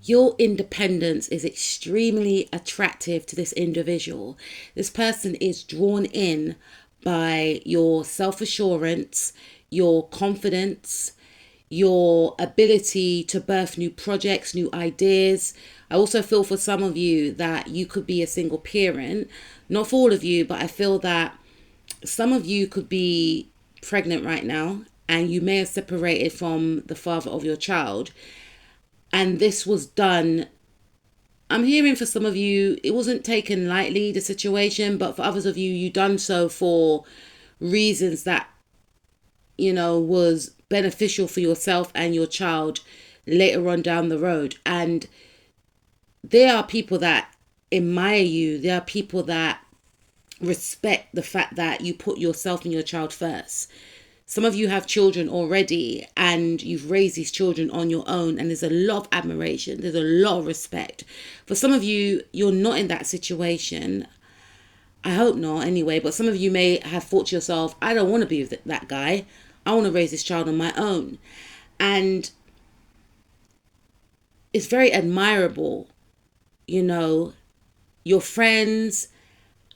Your independence is extremely attractive to this individual. This person is drawn in by your self-assurance, your confidence, your ability to birth new projects, new ideas. I also feel for some of you that you could be a single parent. Not for all of you, but I feel that some of you could be pregnant right now and you may have separated from the father of your child. And this was done, I'm hearing for some of you, it wasn't taken lightly, the situation, but for others of you, you done so for reasons that, was beneficial for yourself and your child later on down the road. And there are people that admire you. There are people that respect the fact that you put yourself and your child first. Some of you have children already and you've raised these children on your own, and there's a lot of admiration, there's a lot of respect. For some of you, you're not in that situation. I hope not anyway, but some of you may have thought to yourself, I don't want to be with that guy. I want to raise this child on my own. And it's very admirable, your friends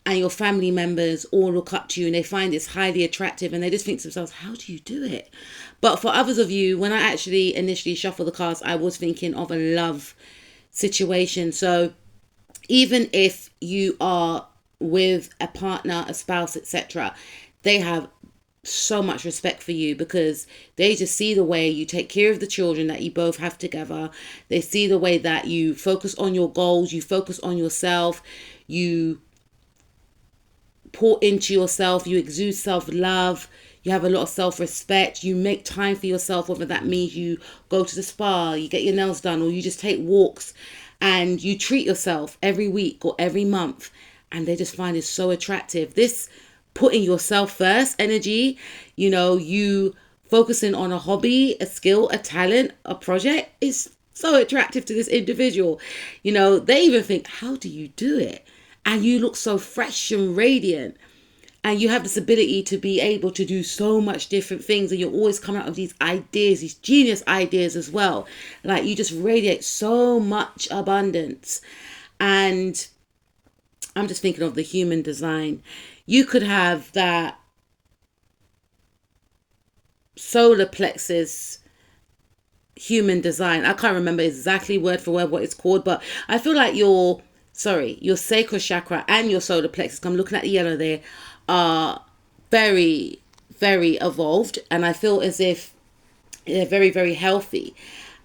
and your family members all look up to you and they find this highly attractive and they just think to themselves, how do you do it? But for others of you, when I actually initially shuffled the cards, I was thinking of a love situation. So even if you are with a partner, a spouse, etc., they have so much respect for you because they just see the way you take care of the children that you both have together. They see the way that you focus on your goals, you focus on yourself, you pour into yourself, you exude self-love, you have a lot of self-respect, you make time for yourself, whether that means you go to the spa, you get your nails done, or you just take walks, and you treat yourself every week or every month, and they just find it so attractive. This putting yourself first energy, you focusing on a hobby, a skill, a talent, a project is so attractive to this individual. They even think, how do you do it? And you look so fresh and radiant. And you have this ability to be able to do so much different things. And you're always coming out of these ideas, these genius ideas as well. Like you just radiate so much abundance. And I'm just thinking of the human design. You could have that solar plexus human design. I can't remember exactly word for word what it's called, but I feel like your sacral chakra and your solar plexus, I'm looking at the yellow there, are very, very evolved. And I feel as if they're very, very healthy.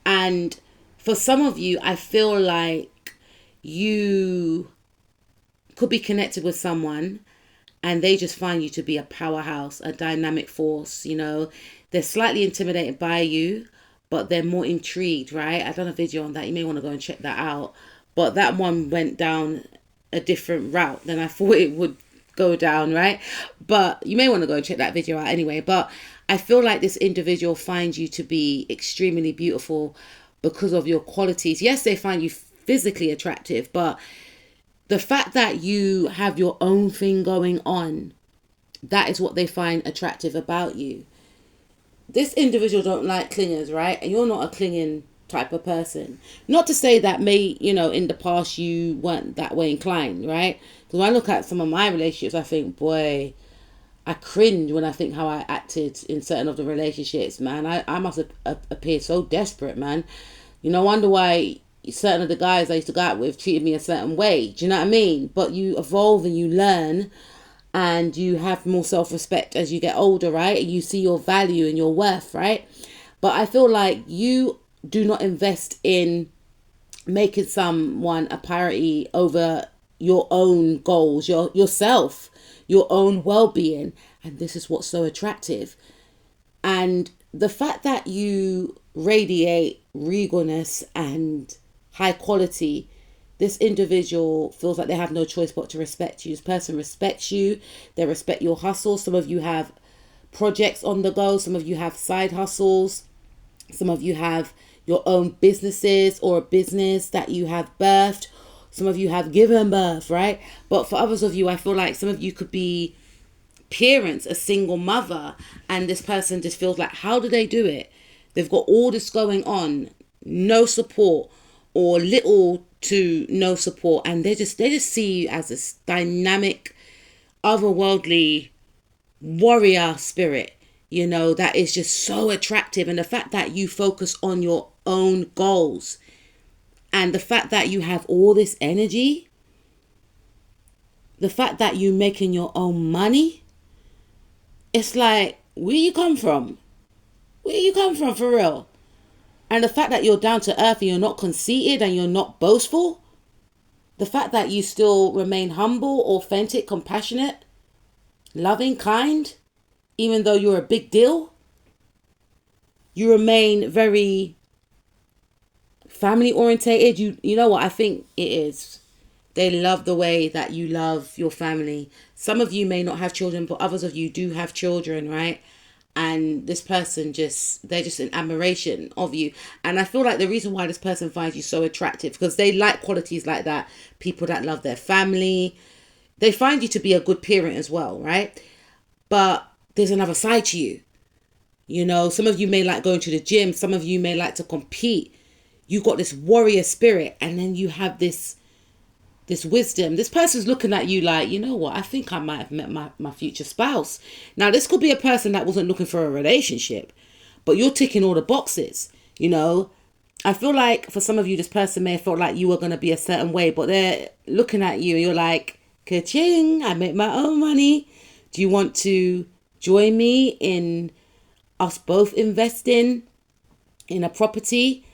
And for some of you, I feel like you could be connected with someone and they just find you to be a powerhouse, a dynamic force. They're slightly intimidated by you, but they're more intrigued, right? I've done a video on that. You may want to go and check that out. But that one went down a different route than I thought it would go down, right? But you may want to go and check that video out anyway. But I feel like this individual finds you to be extremely beautiful because of your qualities. Yes, they find you physically attractive, but the fact that you have your own thing going on, that is what they find attractive about you. This individual don't like clingers, right? And you're not a clinging type of person. Not to say that in the past you weren't that way inclined, right? Because when I look at some of my relationships, I think, boy, I cringe when I think how I acted in certain of the relationships, man. I must have appeared so desperate, man. I wonder why certain of the guys I used to go out with treated me a certain way. Do you know what I mean? But you evolve and you learn and you have more self-respect as you get older, right? And you see your value and your worth, right? But I feel like you do not invest in making someone a priority over your own goals, yourself, your own well-being. And this is what's so attractive. And the fact that you radiate regalness and high quality, this individual feels like they have no choice but to respect you. This person respects you. They respect your hustle. Some of you have projects on the go. Some of you have side hustles. Some of you have your own businesses or a business that you have birthed. Some of you have given birth, right? But for others of you, I feel like some of you could be parents, a single mother, and this person just feels like, how do they do it? They've got all this going on, no support, or little to no support, and they just see you as this dynamic, otherworldly warrior spirit, that is just so attractive. And the fact that you focus on your own goals, and the fact that you have all this energy, the fact that you making your own money, it's like, where you come from? Where you come from for real? And the fact that you're down to earth and you're not conceited and you're not boastful, the fact that you still remain humble, authentic, compassionate, loving, kind, even though you're a big deal, you remain very family orientated. You know what I think it is? They love the way that you love your family. Some of you may not have children, but others of you do have children, right? And this person they're just in admiration of you. And I feel like the reason why this person finds you so attractive, because they like qualities like that. People that love their family. They find you to be a good parent as well, right? But there's another side to you. Some of you may like going to the gym. Some of you may like to compete. You got this warrior spirit, and then you have this wisdom. This person's looking at you like, you know what? I think I might have met my future spouse. Now, this could be a person that wasn't looking for a relationship, but you're ticking all the boxes. I feel like for some of you, this person may have felt like you were going to be a certain way, but they're looking at you. You're like, ka-ching, I make my own money. Do you want to join me in us both investing in a property?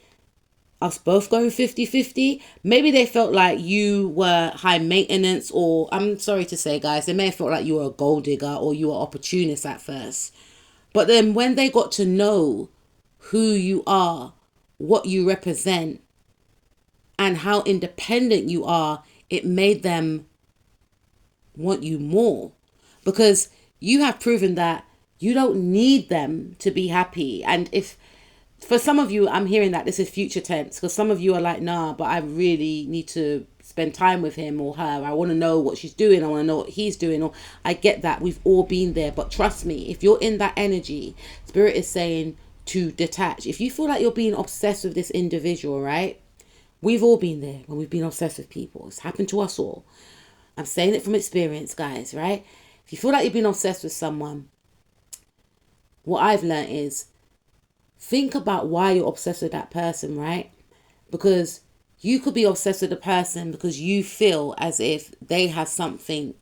Us both going 50-50. Maybe they felt like you were high maintenance, or I'm sorry to say, guys, they may have felt like you were a gold digger or you were opportunist at first. But then when they got to know who you are, what you represent, and how independent you are, it made them want you more. Because you have proven that you don't need them to be happy. And if for some of you, I'm hearing that this is future tense, because some of you are like, nah, but I really need to spend time with him or her. I want to know what she's doing. I want to know what he's doing. Or I get that. We've all been there. But trust me, if you're in that energy, Spirit is saying to detach. If you feel like you're being obsessed with this individual, right? We've all been there when we've been obsessed with people. It's happened to us all. I'm saying it from experience, guys, right? If you feel like you've been obsessed with someone, what I've learned is, think about why you're obsessed with that person, right? Because you could be obsessed with a person because you feel as if they have something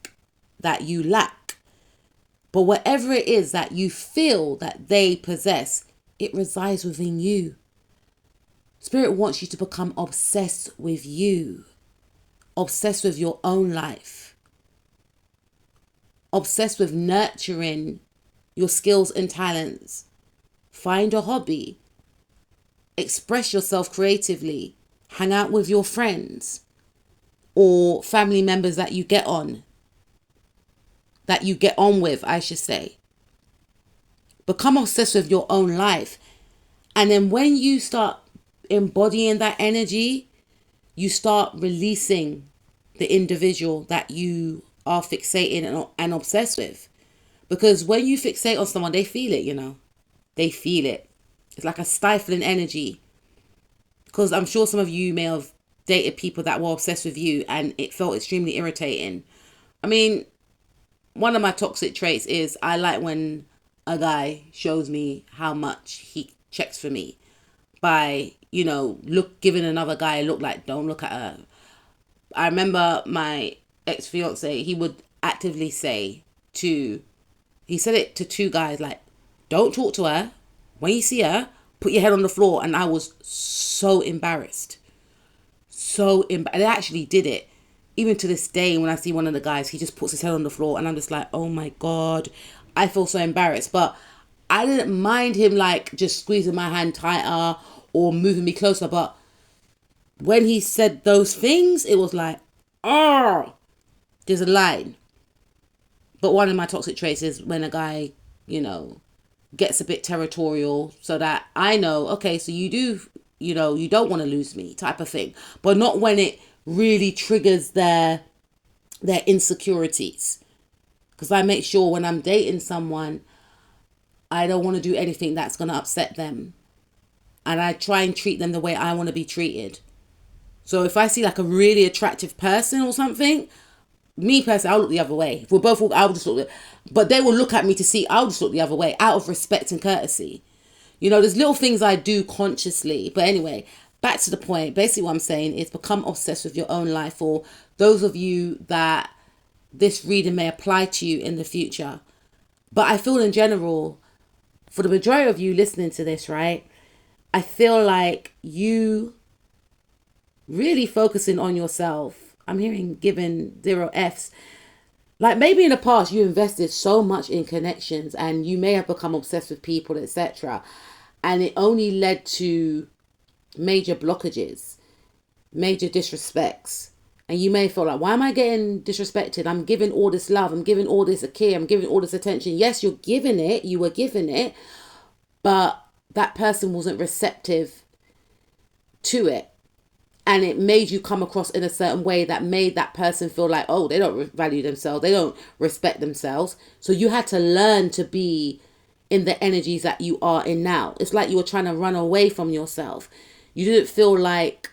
that you lack. But whatever it is that you feel that they possess, it resides within you. Spirit wants you to become obsessed with you. Obsessed with your own life. Obsessed with nurturing your skills and talents. Find a hobby. Express yourself creatively. Hang out with your friends or family members that you get on with, I should say. Become obsessed with your own life. And then when you start embodying that energy, you start releasing the individual that you are fixating and obsessed with. Because when you fixate on someone, they feel it, They feel it. It's like a stifling energy. Because I'm sure some of you may have dated people that were obsessed with you and it felt extremely irritating. I mean, one of my toxic traits is I like when a guy shows me how much he checks for me by, giving another guy a look like, don't look at her. I remember my ex-fiance, he would actively he said it to two guys, like, don't talk to her. When you see her, put your head on the floor. And I was so embarrassed. They actually did it. Even to this day, when I see one of the guys, he just puts his head on the floor. And I'm just like, oh my God. I feel so embarrassed. But I didn't mind him like just squeezing my hand tighter or moving me closer. But when he said those things, it was like, oh, there's a line. But one of my toxic traits is when a guy, gets a bit territorial, so that I know, okay, so you do, you don't want to lose me type of thing. But not when it really triggers their insecurities. Because I make sure when I'm dating someone, I don't want to do anything that's going to upset them. And I try and treat them the way I want to be treated. So if I see like a really attractive person or something, me personally, I'll look the other way. If we're both, I'll just look, but they will look at me to see, I'll just look the other way out of respect and courtesy. You know, there's little things I do consciously. But anyway, back to the point. Basically what I'm saying is become obsessed with your own life, or those of you that this reading may apply to you in the future. But I feel in general, for the majority of you listening to this, right, I feel like you really focusing on yourself. I'm hearing given 0 Fs. Like maybe in the past you invested so much in connections and you may have become obsessed with people, etc. And it only led to major blockages, major disrespects. And you may feel like, why am I getting disrespected? I'm giving all this love. I'm giving all this care. I'm giving all this attention. Yes, you're giving it. You were giving it. But that person wasn't receptive to it. And it made you come across in a certain way that made that person feel like, oh, they don't value themselves. They don't respect themselves. So you had to learn to be in the energies that you are in now. It's like you were trying to run away from yourself. You didn't feel like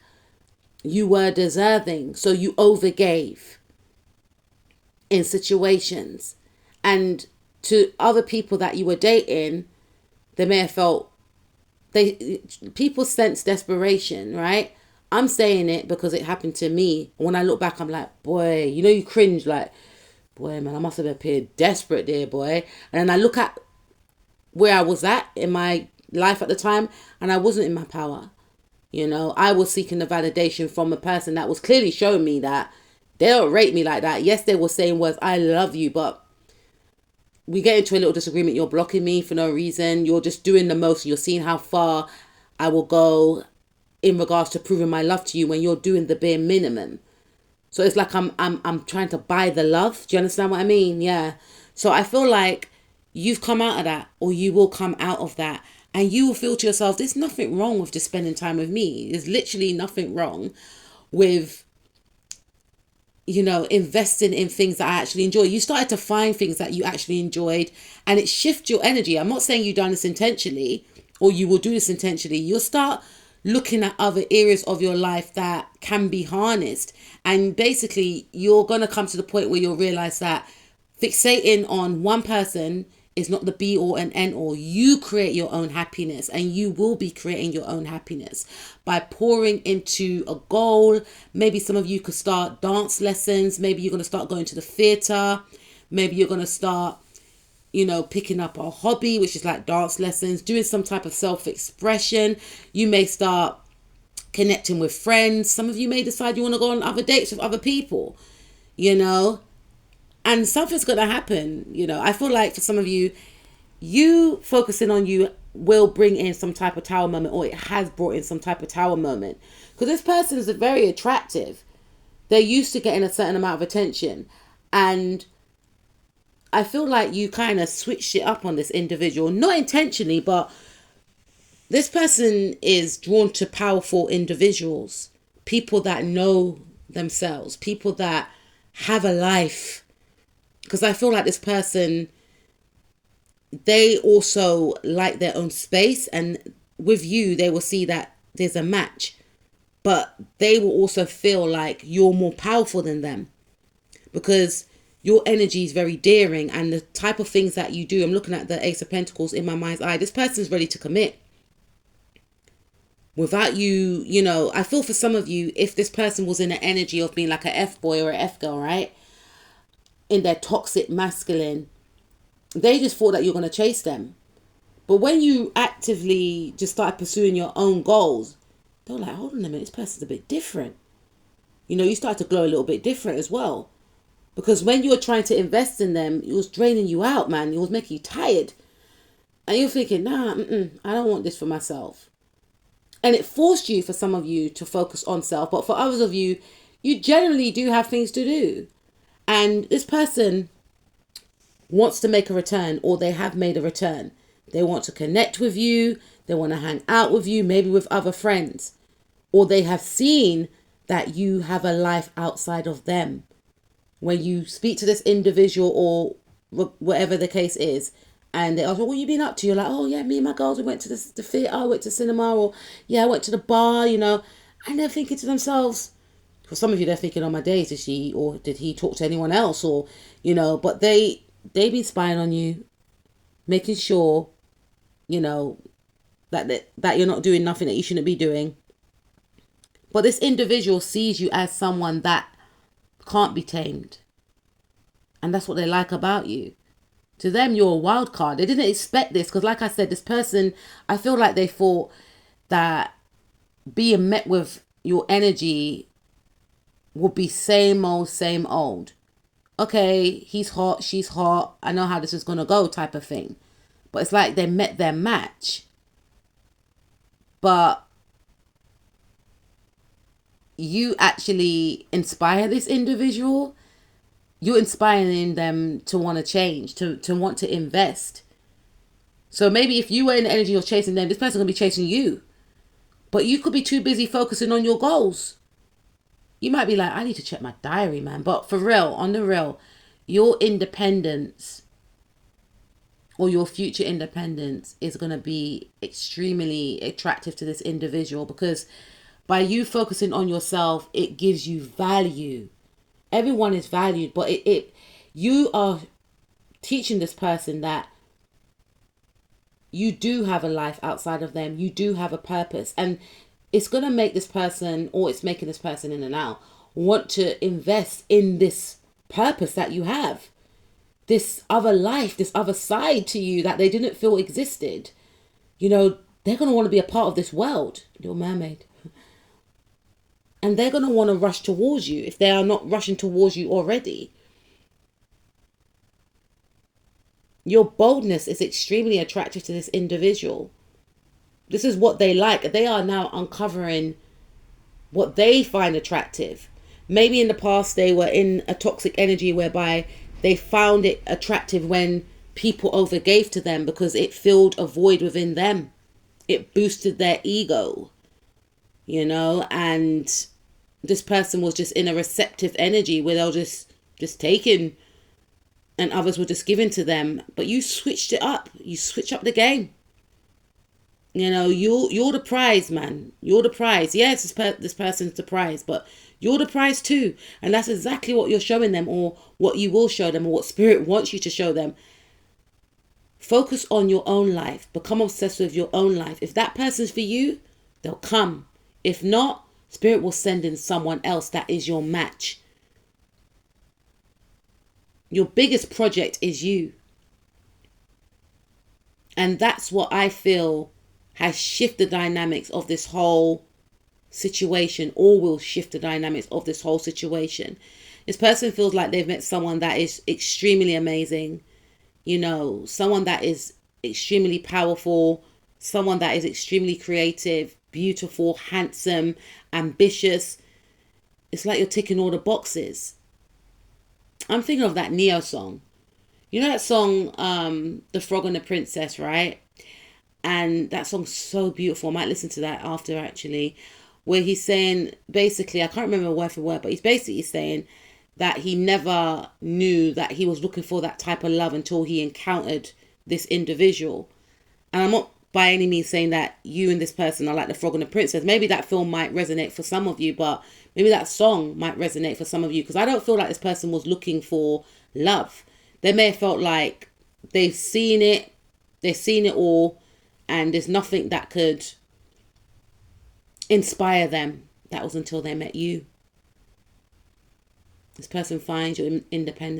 you were deserving. So you overgave in situations. And to other people that you were dating, they may have felt, people sense desperation, right? I'm saying it because it happened to me. When I look back, I'm like, boy, you know, you cringe like, boy, man, I must have appeared desperate there, boy. And then I look at where I was at in my life at the time, and I wasn't in my power. You know, I was seeking the validation from a person that was clearly showing me that they don't rate me like that. Yes, they were saying words, I love you, but we get into a little disagreement. You're blocking me for no reason. You're just doing the most. You're seeing how far I will go in regards to proving my love to you when you're doing the bare minimum. So it's like I'm trying to buy the love. Do you understand what I mean? Yeah. So I feel like you've come out of that, or you will come out of that, and you will feel to yourself, there's nothing wrong with just spending time with me. There's literally nothing wrong with, you know, investing in things that I actually enjoy. You started to find things that you actually enjoyed, and it shifts your energy. I'm not saying you've done this intentionally or you will do this intentionally. You'll start looking at other areas of your life that can be harnessed. And basically, you're going to come to the point where you'll realize that fixating on one person is not the be all and end all. You create your own happiness, and you will be creating your own happiness by pouring into a goal. Maybe some of you could start dance lessons. Maybe you're going to start going to the theater. Maybe you're going to start, you know, picking up a hobby, which is like dance lessons, doing some type of self-expression. You may start connecting with friends. Some of you may decide you want to go on other dates with other people, you know, and something's going to happen. You know, I feel like for some of you, you focusing on you will bring in some type of tower moment, or it has brought in some type of tower moment, because this person is very attractive. They're used to getting a certain amount of attention, and I feel like you kind of switched it up on this individual, not intentionally, but this person is drawn to powerful individuals, people that know themselves, people that have a life. Because I feel like this person, they also like their own space, and with you, they will see that there's a match, but they will also feel like you're more powerful than them, because your energy is very daring, and the type of things that you do. I'm looking at the Ace of Pentacles in my mind's eye. This person's ready to commit. Without you, you know, I feel for some of you, if this person was in an energy of being like an F-boy or an F-girl, right? In their toxic masculine, they just thought that you're going to chase them. But when you actively just started pursuing your own goals, they were like, hold on a minute, this person's a bit different. You know, you start to glow a little bit different as well. Because when you were trying to invest in them, it was draining you out, man. It was making you tired. And you're thinking, nah, I don't want this for myself. And it forced you, for some of you, to focus on self. But for others of you, you generally do have things to do. And this person wants to make a return, or they have made a return. They want to connect with you. They want to hang out with you, maybe with other friends. Or they have seen that you have a life outside of them. When you speak to this individual, or whatever the case is, and they ask, well, what you been up to? You're like, oh yeah, me and my girls, we went to the theatre, I went to cinema, or yeah, I went to the bar, you know. And they're thinking to themselves, for some of you, they're thinking, oh my days, did he talk to anyone else? Or, but they be spying on you, making sure, you know, that you're not doing nothing that you shouldn't be doing. But this individual sees you as someone that can't be tamed. And that's what they like about you. To them, you're a wild card. They didn't expect this because, like I said, this person, I feel like they thought that being met with your energy would be same old, same old. Okay, he's hot, she's hot. I know how this is going to go type of thing. But it's like they met their match. But you actually inspire this individual. You're inspiring them to want to change, to want to invest. So maybe if you were in the energy of chasing them, this person's going to be chasing you. But you could be too busy focusing on your goals. You might be like, I need to check my diary, man. But for real, on the real, your independence or your future independence is going to be extremely attractive to this individual, because by you focusing on yourself, it gives you value. Everyone is valued, but you are teaching this person that you do have a life outside of them. You do have a purpose. And it's going to make this person, or it's making this person in and out, want to invest in this purpose that you have. This other life, this other side to you that they didn't feel existed. They're going to want to be a part of this world. Little Mermaid. And they're going to want to rush towards you if they are not rushing towards you already. Your boldness is extremely attractive to this individual. This is what they like. They are now uncovering what they find attractive. Maybe in the past they were in a toxic energy whereby they found it attractive when people overgave to them because it filled a void within them. It boosted their ego, and this person was just in a receptive energy where they'll just taking, and others were just given to them. But you switched it up. You switch up the game. You're the prize, man. You're the prize. Yes, this person's the prize, but you're the prize too. And that's exactly what you're showing them, or what you will show them, or what spirit wants you to show them. Focus on your own life. Become obsessed with your own life. If that person's for you, they'll come. If not, spirit will send in someone else that is your match. Your biggest project is you. And that's what I feel has shifted the dynamics of this whole situation, or will shift the dynamics of this whole situation. This person feels like they've met someone that is extremely amazing, someone that is extremely powerful, someone that is extremely creative, beautiful, handsome, ambitious. It's like you're ticking all the boxes. I'm thinking of that Neo song. You know that song, The Frog and the Princess, right? And that song's so beautiful. I might listen to that after, actually, where he's saying, basically, I can't remember word for word, but he's basically saying that he never knew that he was looking for that type of love until he encountered this individual. And I'm not by any means saying that you and this person are like the frog and the princess. Maybe that film might resonate for some of you, but maybe that song might resonate for some of you, because I don't feel like this person was looking for love. They may have felt like they've seen it all, and there's nothing that could inspire them. That was until they met you. This person finds your independence.